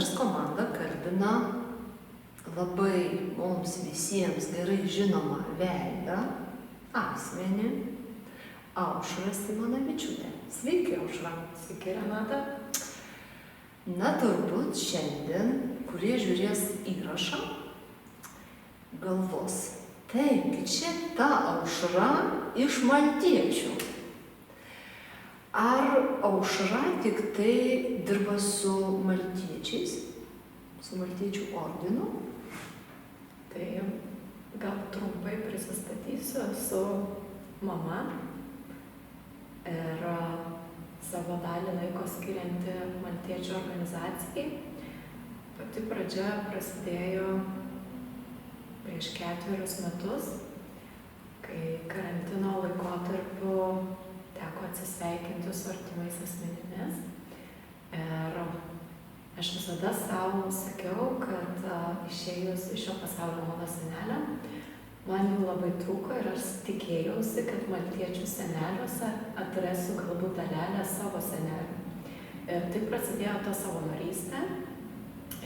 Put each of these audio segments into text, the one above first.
Moters komanda kalbina labai mums visiems gerai žinomą veidą, asmenį, Aušrą Simonavičiūtę. Sveiki, Aušra. Sveiki, Renata. Na, turbūt šiandien, kurie žiūrės įrašą, galvos, taigi čia ta Aušra iš maltiečių. Ar Aušra tik tai dirba su maltiečiais, su maltiečių ordinu? Tai gal trumpai prisistatysiu, esu mama ir savo dalį laiko skirianti maltiečių organizacijai. Pati pradžia prasidėjo prieš 4 metus, kai karantino laikotarpiu teko atsisveikinti su artimais asmenimis. Ir aš visada savo sakiau, kad išėjus iš šio pasaulio mano senelę, man jų labai trūko ir aš tikėjausi, kad maltiečių seneliuose atrasiu galbūt dalelę savo senelių. Ir taip prasidėjo ta savanorystė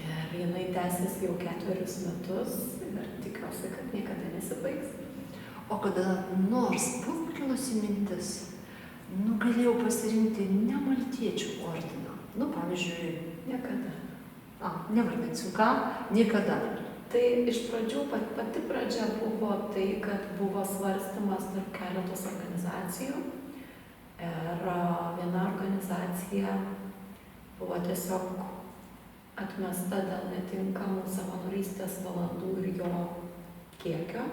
ir jinai tęsis jau 4 metus ir tikiuosi, kad niekada nesibaigs. O kada nors buvo kilusi mintis, galėjau pasirinkti ne maltiečių ordiną. Pavyzdžiui, niekada. Nevardinsiu ką, niekada. Tai iš pradžių pati pradžia buvo tai, kad buvo svarstymas tarp keletos organizacijų. Ir viena organizacija buvo tiesiog atmesta dėl netinkamų savanorystės valandų ir jo kiekio.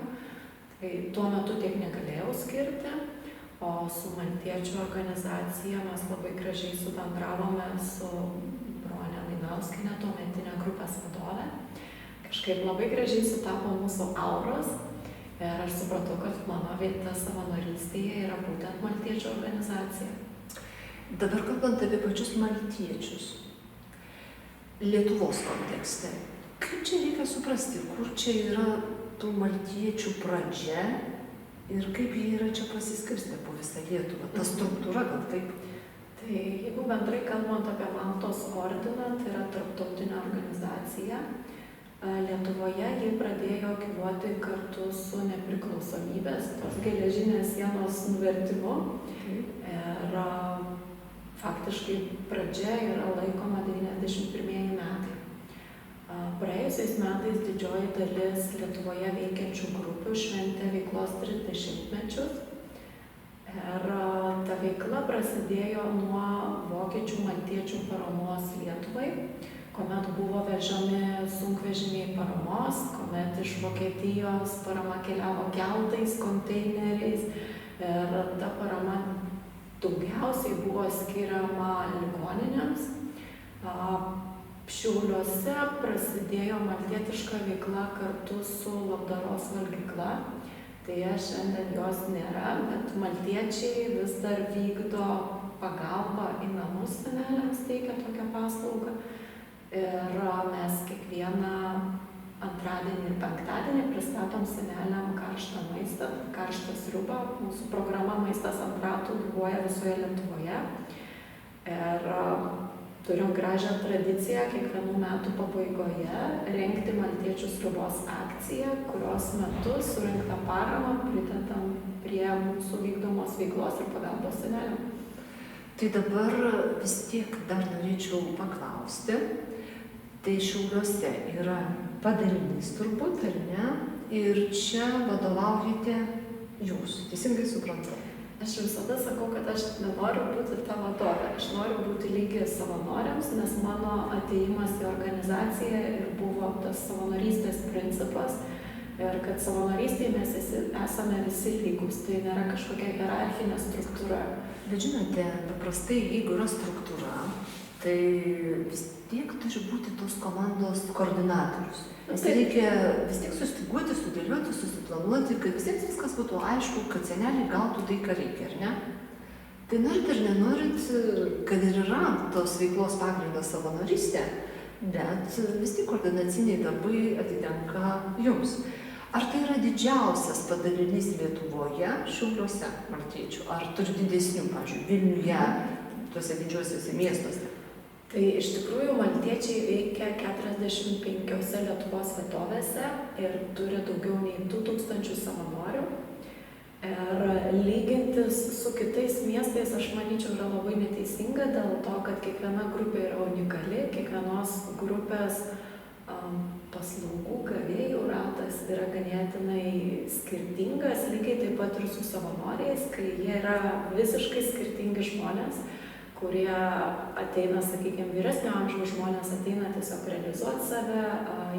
Tai tuo metu tiek negalėjau skirti. O su maltiečių organizacija mes labai gražiai subendravome su Bronė Lainauskienė, tuometinė grupės vadovė. Kažkaip labai gražiai sutapo mūsų auros ir aš supratau, kad mano vieta savanorystėje yra būtent maltiečių organizacija. Dabar kalbant apie pačius maltiečius, Lietuvos kontekste, kaip čia reikia suprasti, kur čia yra tų maltiečių pradžia? Ir kaip jie yra čia pasiskirstę po visą Lietuvą? Ta struktūra gal taip? Tai jeigu bendrai kalbant apie Maltos ordiną, tai yra tarptautinė organizacija. Lietuvoje jie pradėjo gyvuoti kartu su nepriklausomybės, tos geležinės sienos nuvertimu. Ir faktiškai pradžia yra laikoma 91 metai. Praėjusiais metais didžioji dalis Lietuvoje veikiančių grupių šventė veiklos 30-mečius. Ir ta veikla prasidėjo nuo vokiečių maltiečių paramos Lietuvai, kuomet buvo vežami sunkvežimiai paramos, kuomet iš Vokietijos parama keliavo keltais, konteineriais. Ir ta parama daugiausiai buvo skiriama ligoninėms. Šiauliuose prasidėjo maltietiška veikla kartu su labdaros valgykla. Tai šiandien jos nėra, bet maltiečiai vis dar vykdo pagalbą į namus seneliams, teikia tokią paslaugą. Ir mes kiekvieną antradienį ir penktadienį pristatom seneliam karštą maistą, karštą sriubą. Mūsų programa Maistas ant ratų gyvuoja visoje Lietuvoje. Ir turim gražią tradiciją kiekvienų metų pabaigoje rengti maltiečių sriubos akciją, kurios metu surinktą paramą pridedam prie mūsų vykdomos veiklos ir pagalbos seneliam. Tai dabar vis tiek dar norėčiau paklausti. Tai Šiauliuose yra padalinys turbūt, ar ne? Ir čia vadovaujate jūs, teisingai suprantu? Aš visada sakau, kad aš nenoriu būti ta vadovė, aš noriu būti lygi savanoriams, nes mano atėjimas į organizaciją ir buvo tas savanorystės principas ir kad savanorystėje mes esame visi lygus, tai nėra kažkokia hierarchinė struktūra. Bet žinote, paprastai jeigu yra struktūra, tai vis tiek turi būti tos komandos koordinatorius. Nes reikia vis tiek sustiguoti, sudėlioti, susiplanuoti, kad visiems viskas būtų aišku, kad seneliai gautų tai, ką reikia, ar ne? Tai norit ar nenorit, kad ir yra tos veiklos pagrindas savanorystė, bet vis tik koordinaciniai darbai atitenka jums. Ar tai yra didžiausias padalinys Lietuvoje, Šiauliuose, maltiečių? Ar turi didesnių, pavyzdžiui, Vilniuje, tuose didžiuosiuose miestuose? Tai iš tikrųjų maltiečiai veikia 45 Lietuvos vietovėse ir turi daugiau nei 2000 savanorių. Ir lygintis su kitais miestais, aš manyčiau, yra labai neteisinga dėl to, kad kiekviena grupė yra unikali, kiekvienos grupės paslaugų gavėjų ratas yra ganėtinai skirtingas, lygiai taip pat ir su savanoriais, kai jie yra visiškai skirtingi žmonės, kurie ateina, sakykime, vyresnio amžiaus žmonės ateina tiesiog realizuoti save,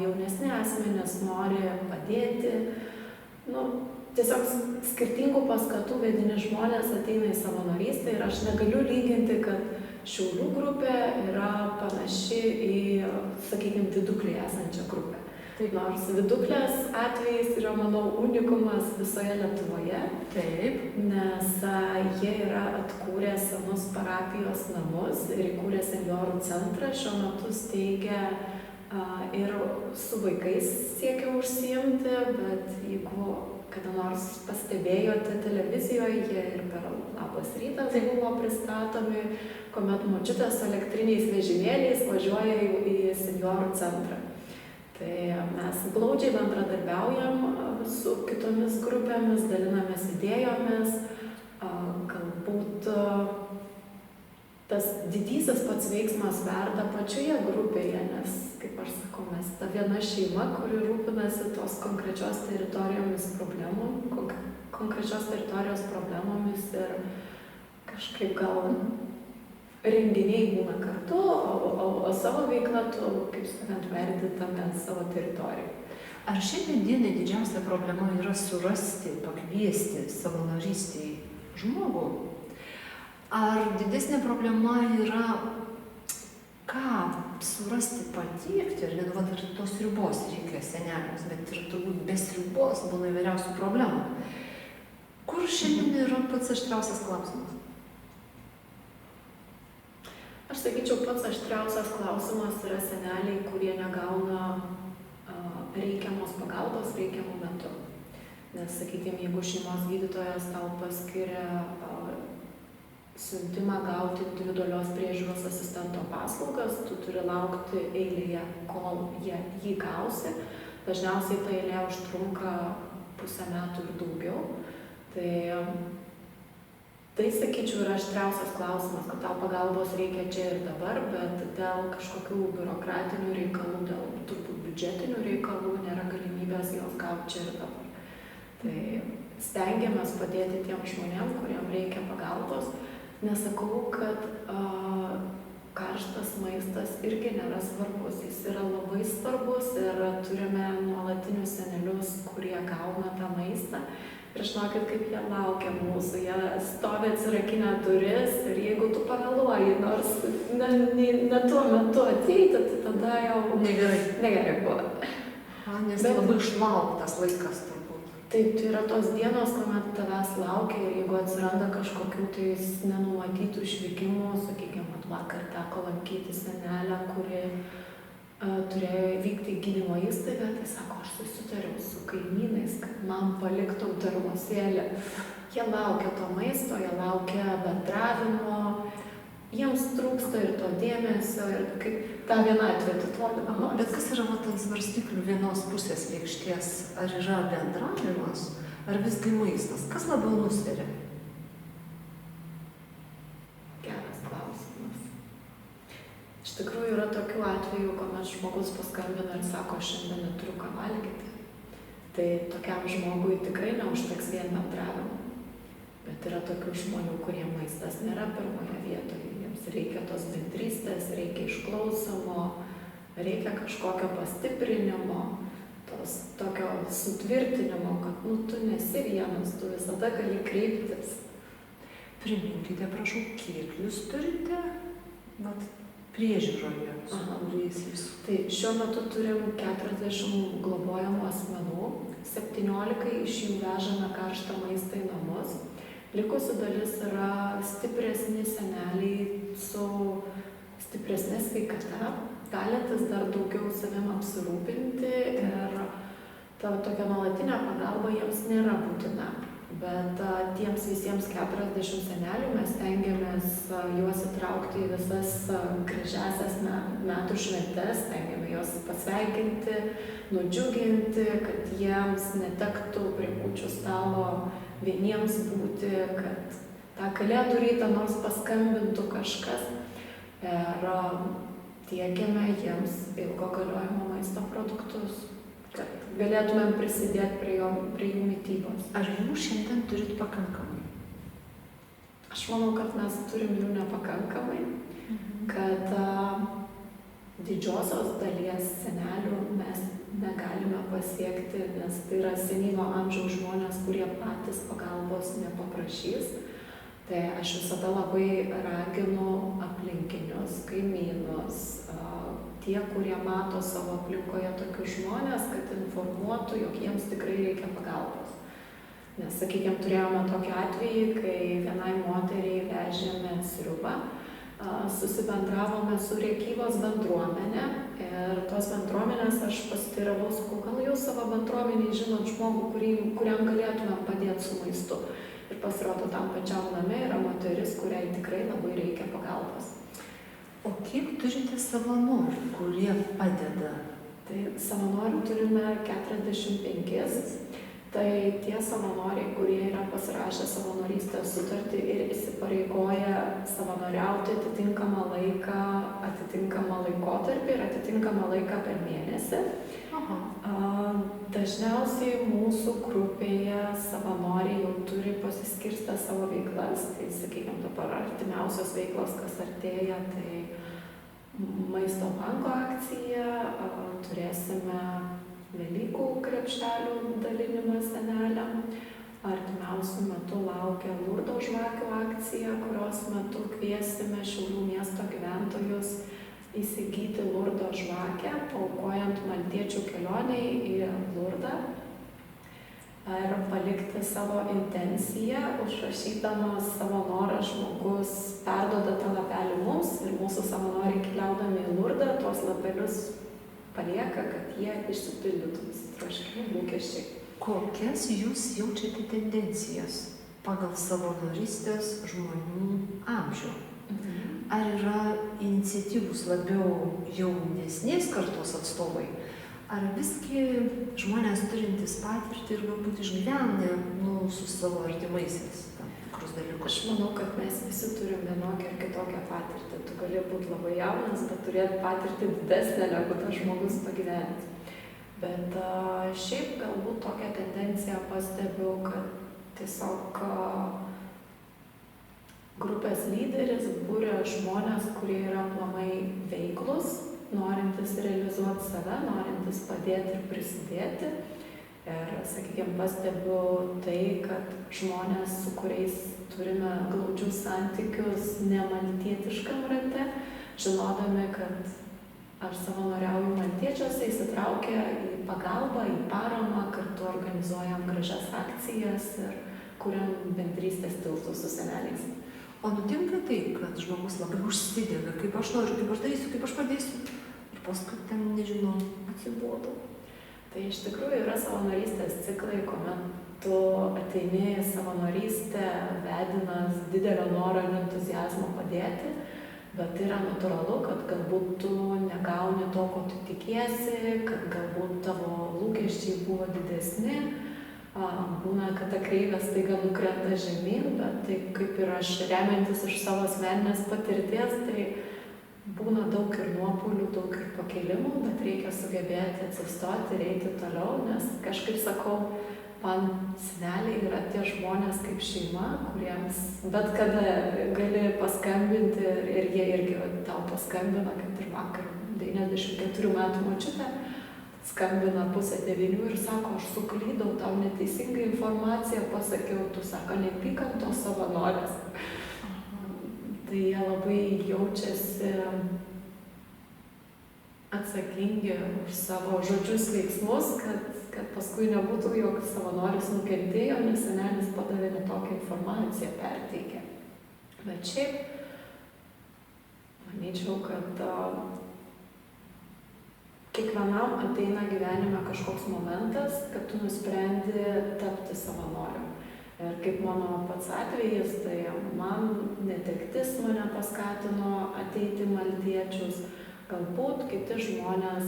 jaunesni asmenys nori padėti, tiesiog skirtingų paskatų vedini žmonės ateina į savanorystę ir aš negaliu lyginti, kad Šiaulių grupė yra panaši į, sakykime, Viduklėje esančią grupę. Taip, nors Viduklės atvejais yra, manau, unikumas visoje Lietuvoje. Taip. Nes jie yra atkūrę senus parapijos namus ir įkūrė senjorų centrą. Šiuo metu steigia ir su vaikais siekia užsiimti, bet jeigu kada nors pastebėjote televizijoje, jie ir per Labas rytas buvo pristatomi, kuomet močiutės su elektriniais vežimėliais važiuoja į senjorų centrą. Tai mes glaudžiai bendradarbiaujam su kitomis grupėmis, dalinamės idėjomis, galbūt tas didysis pats veiksmas verda pačioje grupėje, nes, kaip aš sakau, mes ta viena šeima, kuri rūpinasi tos konkrečios teritorijos problemomis ir kažkaip gal renginiai būna kartu, o savo veiklą tu, kaip sakant, verdi tame savo teritorijoje. Ar šiandien dienai didžiausia problema yra surasti, pakviesti savanorystį žmogų? Ar didesnė problema yra, ką surasti, patiekti, ir dar tos ribos reikia seneliams, bet ir turbūt be ribos būna įvairiausių problemų. Kur šiandien yra pats aštriausias klausimas? Aš sakyčiau, pats aštriausias klausimas yra seneliai, kurie negauna reikiamos pagalbos reikiamų metu. Nes, sakykime, jeigu šeimos gydytojas tau paskiria siuntimą gauti individualios priežiūros asistento paslaugas, tu turi laukti eilėje, kol jį gausi. Dažniausiai ta eilė užtrunka pusę metų ir daugiau. Tai sakyčiau, yra aštriausias klausimas, kad tau pagalbos reikia čia ir dabar, bet dėl kažkokių biurokratinių reikalų, dėl turbūt biudžetinių reikalų nėra galimybės jos gauti čia ir dabar. Tai stengiamės padėti tiem žmonėm, kuriem reikia pagalbos. Nesakau, kad karštas maistas irgi nėra svarbus, jis yra labai svarbus ir turime nuolatinius senelius, kurie gauna tą maistą. Ir žinokit, kaip jie laukia mūsų, jie stovi atsirakinę duris ir jeigu tu pavėluoji, nors ne tuo metu ateiti, tai tada jau negerai buvo. Nes labai išlauktas laikas turbūt. Taip, tai yra tos dienos, kuomet tavęs laukia ir jeigu atsiranda kažkokių tais nenumatytų išvykimų, sakykime, vakar teko lankyti senelę, kuri turėjo įvykti į gydymo įstaigą, tai sako, aš susitariau su kaimynais, kad man paliktų termosėlį. Jie laukia to maisto, jie laukia bendravimo, jiems trūksta ir to dėmesio, ir kaip tą vienatvę atitolina. Bet kas yra ant svarstyklių vienos pusės lėkštės? Ar yra bendravimas, ar visgi maistas? Kas labiau nusveria? Geras klausimas. Iš tikrųjų yra tokių atvejų, kuomet žmogus paskambina ir sako, šiandien neturiu ką valgyti. Tai tokiam žmogui tikrai neužteks vien bendravimo. Bet yra tokių žmonių, kurie maistas nėra pirmoje vietoje. Jiems reikia tos bendrystės, reikia išklausomo, reikia kažkokio pastiprinimo, tokio sutvirtinimo, kad tu nesi vienas, tu visada gali kreiptis. Priminkite, prašau, kiek jūs turite priežiūroje, su kuriais jūs? Tai šiuo metu turim 40 globojamų asmenų, 17 iš jų vežame karštą maistą į namus. Likusi dalis yra stipresni seneliai su stipresnė sveikata, galintis dar daugiau savim apsirūpinti ir ta tokia nuolatinė pagalba jiems nėra būtina. Bet tiems visiems 40 senelių mes stengiamės juos įtraukti į visas gražiasias metų šventes, stengiamės juos pasveikinti, nudžiuginti, kad jiems netektų prie kūčių stalo vieniems būti, kad tą kalėdų rytą nors paskambintų kažkas. Ir tiekiame jiems ilgo galiojimo maisto produktus, kad galėtumėm prisidėti prie jų mitybos. Ar jų šiandien turit pakankamai? Aš manau, kad mes turim jų nepakankamai, kad didžiosios dalies senelių mes negalime pasiekti, nes tai yra senyvo amžiaus žmonės, kurie patys pagalbos nepaprašys. Tai aš visada labai raginu aplinkinius, kaimynus, tie, kurie mato savo aplinkoje tokius žmonės, kad informuotų, jog jiems tikrai reikia pagalbos. Nes, sakykime, turėjome tokį atvejį, kai vienai moteriai vežėme sriubą, susibendravome su Rėkyvos bendruomenė ir tos bendruomenės aš pasiteiravau, sakau, gal jūs savo bendruomeniai žinot žmogų, kuriam galėtumėm padėti su maistu. Ir pasirodo, tam pačiam name yra moteris, kuriai tikrai labai reikia pagalbos. O kiek turite savanorių, kurie padeda? Tai savanorių turime 45. Tai tie savanoriai, kurie yra pasirašę savanorystės sutartį ir įsipareigoja savanoriauti atitinkamą laiką, atitinkamą laikotarpį ir atitinkamą laiką per mėnesį. Aha. Dažniausiai mūsų grupėje savanoriai jau turi pasiskirstę savo veiklas. Tai, sakykime, dabar artimiausios veiklos, kas artėja, tai maisto banko akcija, turėsime Velykų krepšelių dalinimą seneliam. Artimiausiu metu laukia Lurdo žvakių akcija, kurios metu kviesime Šiaulių miesto gyventojus įsigyti Lurdo žvakę, paaukojant maltiečių kelioniai į Lurdą ir palikti savo intenciją, užrašydamas savo norą žmogus perduoda tą lapelį mums ir mūsų savanoriai keliaudami į Lurdą tuos lapelius palieka, kad jie išsipildytų visi troškimai, lūkesčiai. Kokias jūs jaučiate tendencijas pagal savanorystės žmonių amžių? Ar yra iniciatyvus labiau jaunesnės kartos atstovai? Ar visgi žmonės turintys patirtį ir galbūt išgyvenę su savo artimaisiais tam tikrus dalykus? Aš manau, kad mes visi turim vienokią ar kitokią patirtį. Tu gali būti labai jaunas, bet turėti patirtį didesnę negu tas žmogus pagyventi. Bet šiaip galbūt tokią tendenciją pastebiu, kad tiesiog grupės lyderis būrė žmonės, kurie yra aplamai veiklus, norintis realizuoti save, norintis padėti ir prisidėti. Ir, sakykime, pastebiu tai, kad žmonės, su kuriais turime glaudžius santykius nemaltietiškam rate, žinodami, kad aš savanoriauju maltiečiuose, įsitraukia į pagalbą, į paramą, kartu organizuojam gražias akcijas ir kuriam bendrystės tiltus su seneliais. O nutinka tai, kad žmogus labai užsidega, kaip aš noriu, kaip aš darysiu, kaip aš padėsiu. Ir paskui ten, nežinau, atsibodo. Tai iš tikrųjų yra savanorystės ciklai, kuomet tu ateini į savanorystę vedinas didelio noro ir entuziazmo padėti, bet tai yra natūralu, kad galbūt tu negauni to, ko tu tikiesi, kad galbūt tavo lūkesčiai buvo didesni. Būna, kad ta kreivė staiga nukrenta žemyn, bet taip kaip ir aš remiantis iš savo asmeninės patirties, tai būna daug ir nuopuolių, daug ir pakilimų, bet reikia sugebėti atsistoti ir eiti toliau, nes kažkaip sakau, man seneliai yra tie žmonės kaip šeima, kuriems bet kada gali paskambinti ir jie irgi tau paskambina, kad ir vakar 94 metų močiutė skambina 8:30 ir sako, aš suklydau, tau neteisingą informaciją pasakiau, tu sako, neapykantos savanorės. Tai jie labai jaučiasi atsakingi už savo žodžius veiksmus, kad paskui nebūtų, jog savanoris nukentėjo, nes senelis padavė ne tokią informaciją, perteikė. Bet šiaip, manyčiau, kad kiekvienam ateina gyvenime kažkoks momentas, kad tu nusprendi tapti savanoriu. Ir kaip mano pats atvejis, tai man netektis mane paskatino ateiti į maltiečius. Galbūt kiti žmonės,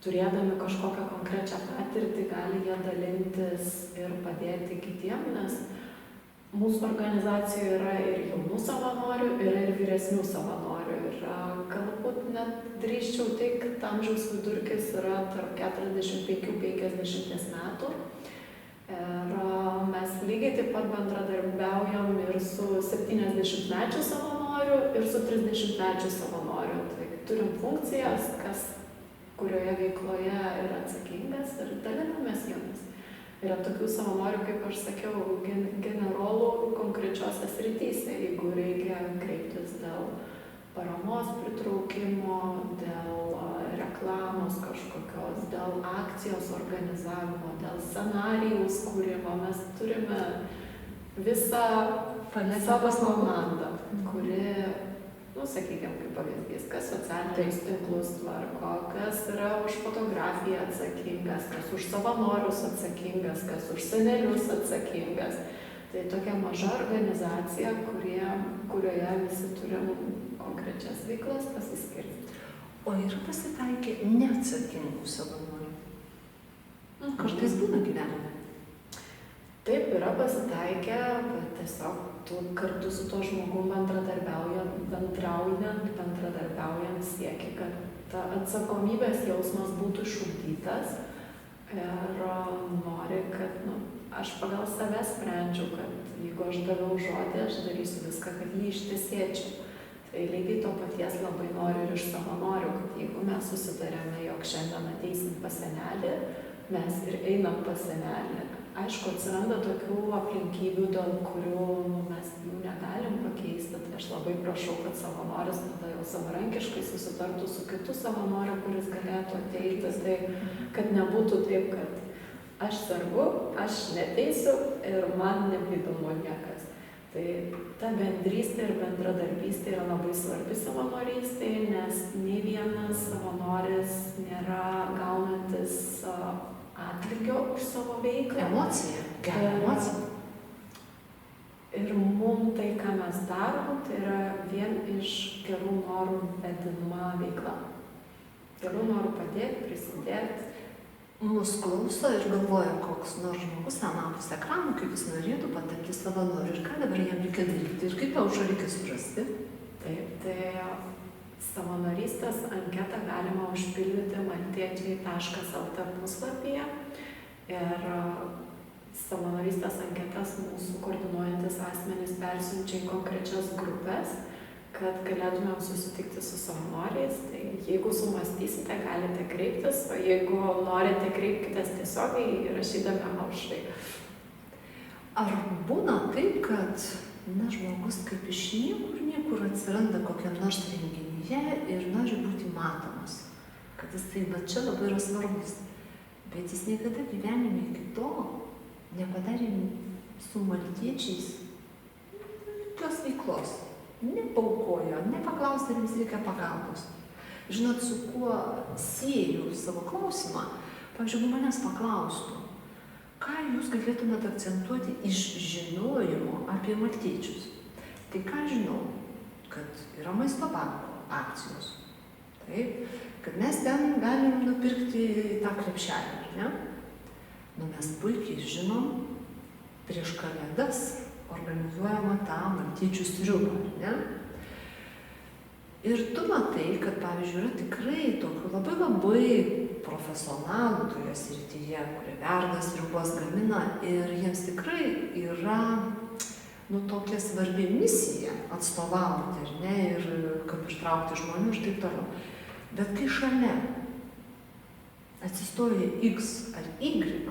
turėdami kažkokią konkrečią patirtį, gali jie dalintis ir padėti kitiem, nes mūsų organizacijoje yra ir jaunų savanorių, yra ir vyresnių savanorių. Ir galbūt net drįsčiau teigti, kad amžiaus vidurkis yra tarp 45-50 metų. Ir mes lygiai taip pat bendradarbiaujam ir su 70-mečiu savanoriu, ir su 30-mečiu savanoriu. Tai turim funkcijas, kas kurioje veikloje yra atsakingas ir dalinamės jomis. Yra tokių savanorių, kaip aš sakiau, generolų konkrečiose srityse, jeigu reikia kreiptis dėl paramos pritraukimo, dėl reklamos kažkokios, dėl akcijos organizavimo, dėl scenarijaus kūrimo. Mes turime visą savo komandą, kuri, sakykime, kaip pavyzdys, kas socialinius tinklus tvarko, kas yra už fotografiją atsakingas, kas už savanorius atsakingas, kas už senelius atsakingas. Tai tokia maža organizacija, kurioje visi turim konkrečias veiklas pasiskirti. O yra pasitaikę neatsakingų savanorių? Kažkas būna gyvenime? Taip, yra pasitaikę, bet tiesiog tu kartu su tuo žmogum bendradarbiaujant sieki, kad ta atsakomybės jausmas būtų išugdytas ir nori, kad aš pagal save sprendžiu, kad jeigu aš daviau žodį, aš darysiu viską, kad jį ištesėčiau. Tai lygiai to paties labai noriu ir iš savanorių, kad jeigu mes susitarėme, jog šiandien ateisim pas senelį, mes ir einam pas senelį. Aišku, atsiranda tokių aplinkybių, dėl kurių mes jų negalim pakeisti. Tai aš labai prašau, kad savanoris tada jau savarankiškai susitartų su kitu savanoriu, kuris galėtų ateiti. Tai kad nebūtų taip, kad aš sergu, aš neteisiu ir man nebeįdomu niekas. Tai ta bendrystė ir bendradarbystė yra labai svarbi savanorystėje, nes nei vienas savanoris nėra gaunantis atlygio už savo veiklą. Emocija, gera emocija. Ir mums tai, ką mes darom, tai yra vien iš gerų norų vedama veikla. Gerų norų padėti, prisidėti. Mūsų klauso ir galvoja, koks nors žmogus anapus ekranų, kaip jis norėtų patekti savanorių ir ką dabar jam reikia daryti ir kaip aušą reikia surasti. Taip, tai savanorystės anketą galima užpildyti maltiečiai.lt puslapyje ir savanorystės anketas mūsų koordinuojantis asmenys persiunčia į konkrečias grupės, kad galėtumėm susitikti su savanoriais. Tai jeigu sumastysite, galite kreiptis, o jeigu norite, kreipkitės tiesiogiai rašydami aušrai. Ar būna taip, kad žmogus kaip iš niekur atsiranda kokiam nors renginyje ir nori būti matomas, kad jis tai, bet čia labai yra svarbus, bet jis niekada gyvenime iki to nepadarė su maltiečiais jokios veiklos, nepaukojo, nepaklausė, ar jums reikia pagalbos. Žinot, su kuo sieju savo klausimą? Pavyzdžiui, jeigu manęs paklaustų, ką jūs galėtumėte akcentuoti iš žinojimo apie maltiečius? Tai ką žinau? Kad yra maisto banko akcijos. Taip, kad mes ten galim nupirkti tą krepšelį, ne? Mes puikiai žinom, prieš kalėdas organizuojama tą maltiečių sriubą, ne? Ir tu matai, kad, pavyzdžiui, yra tikrai tokių labai profesionalų toje srityje, kurie verda sriubas, gamina ir jiems tikrai yra tokia svarbi misija atstovauti, ar ne, ir kaip ištraukti žmonių ir taip toliau. Bet kai šalia atsistoja X ar Y,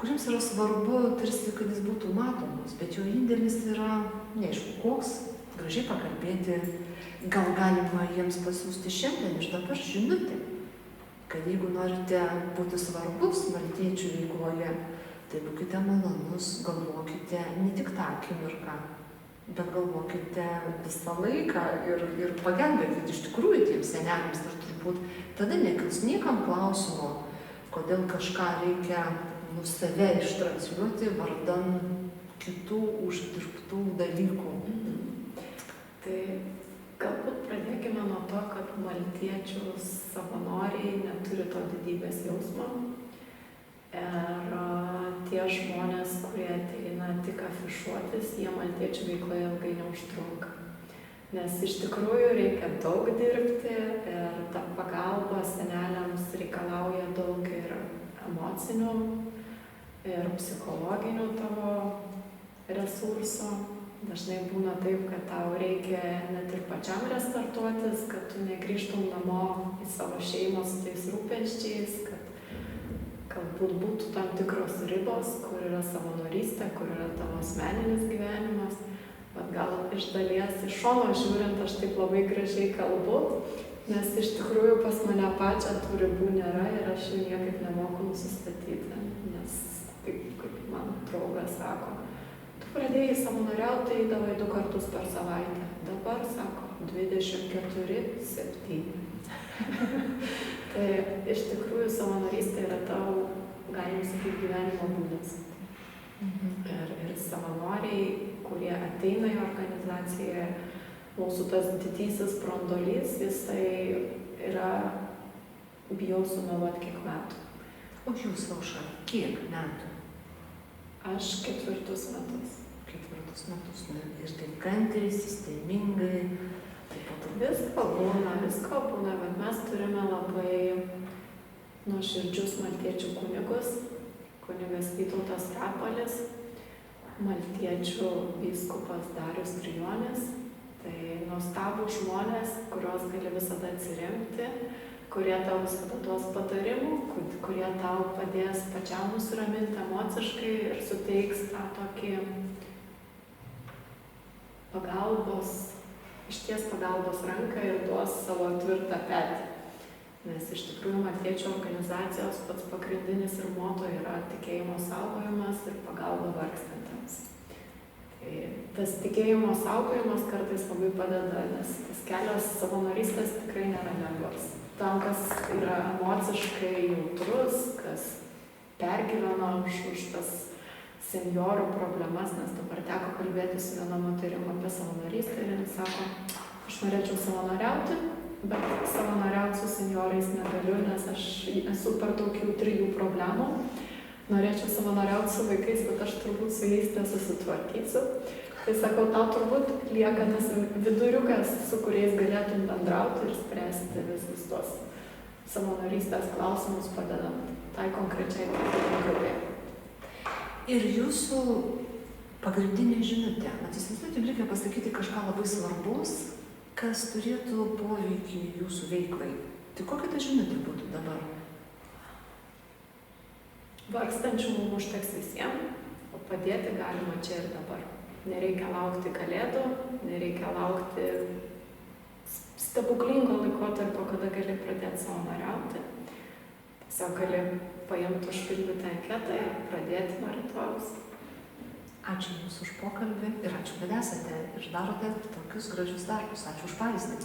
kuriems yra svarbu, tarsi, kad jis būtų matomas, bet jo indėlis yra neaišku koks, gražiai pakalbėti, gal galima jiems pasiūsti šiandien iš dabar žinutę, kad jeigu norite būti svarbus maltiečių veikloje, tai būkite malonus, galvokite ne tik tą akimirką, bet galvokite visą laiką ir pagelbėkite iš tikrųjų tiems seneliams ir turbūt tada nekils niekam klausimo, kodėl kažką reikia save ištransliuoti vardan kitų uždirbtų dalykų. Tai galbūt pradėkime nuo to, kad maltiečių savanoriai neturi to didybės jausmo. Ir tie žmonės, kurie ateina tik afišuotis, jie maltiečių veikloje ilgai neužtrunka. Nes iš tikrųjų reikia daug dirbti ir ta pagalba seneliams reikalauja daug ir emocinių, ir psichologinių tavo resursų. Dažnai būna taip, kad tau reikia net ir pačiam restartuotis, kad tu negrįžtum namo į savo šeimą su tais rūpesčiais, kad galbūt būtų tam tikros ribos, kur yra savanorystė, kur yra tavo asmeninis gyvenimas. Bet gal iš dalies, iš šono žiūrint, aš taip labai gražiai kalbu, nes iš tikrųjų pas mane pačią tų ribų nėra ir aš jų niekaip nemoku nusistatyti. Nes taip, kaip man draugas sako, tu pradėjai savanoriauti, eidavai 2 kartus per savaitę. Dabar, sako, 24/7. Tai iš tikrųjų savanorystė yra tavo, galim sakyti, gyvenimo būdas. Ir savanoriai, kurie ateina į organizaciją, mūsų tas didysis brandolys, jisai yra, bijau sumeluoti, kiek metų. O jūs, Aušra, kiek metų? Aš 4 metus. 4 metus. Ir taip kantriai, sistemingai. Visko būna, bet mes turime labai nuoširdžius maltiečių kunigus. Kunigas Vytautas Rapolis, maltiečių vyskupas Darius Trijonis. Tai nuostabūs žmonės, kuriuos gali visada atsiremti, kurie tau visada duos patarimų, kurie tau padės pačiam nusiraminti emociškai ir suteiks tą tokį išties pagalbos ranką ir duos savo tvirtą petį. Nes iš tikrųjų maltiečių organizacijos pats pagrindinis ir moto yra tikėjimo saugojimas ir pagalba vargstantiems. Tai tas tikėjimo saugojimas kartais labai padeda, nes tas kelias savanorystės tikrai nėra lengvas. Tam, kas yra emociškai jautrus, kas pergyvena už tas senjorų problemas, nes dabar teko kalbėti su viena moterim apie savanorystę ir jis sako, aš norėčiau savanoriauti, bet savanoriauti su senjorais negaliu, nes aš esu per daug jautrių problemų. Norėčiau savanoriauti su vaikais, bet aš turbūt su jais nesusitvarkysiu. Tai sakau, tau turbūt lieka tas viduriukas, su kuriais galėtum bendrauti ir spręsti visus tos savanorystės klausimus, padedant tai konkrečiai grupėje. Ir jūsų pagrindinė žinutė, įsivaizduoti, reikia pasakyti kažką labai svarbus, kas turėtų poveikį jūsų veiklai. Tai kokia ta žinutė būtų dabar? Vargstančių mums užteks visiems, o padėti galima čia ir dabar. Nereikia laukti kalėdų, nereikia laukti stebuklingo laikotarpio, kada gali pradėti savanoriauti. Tiesiog gali paimti užpildyti anketą ir pradėti nuo rytojaus. Ačiū Jums už pokalbį ir ačiū, kad esate ir darote tokius gražius darbus. Ačiū už pavyzdį.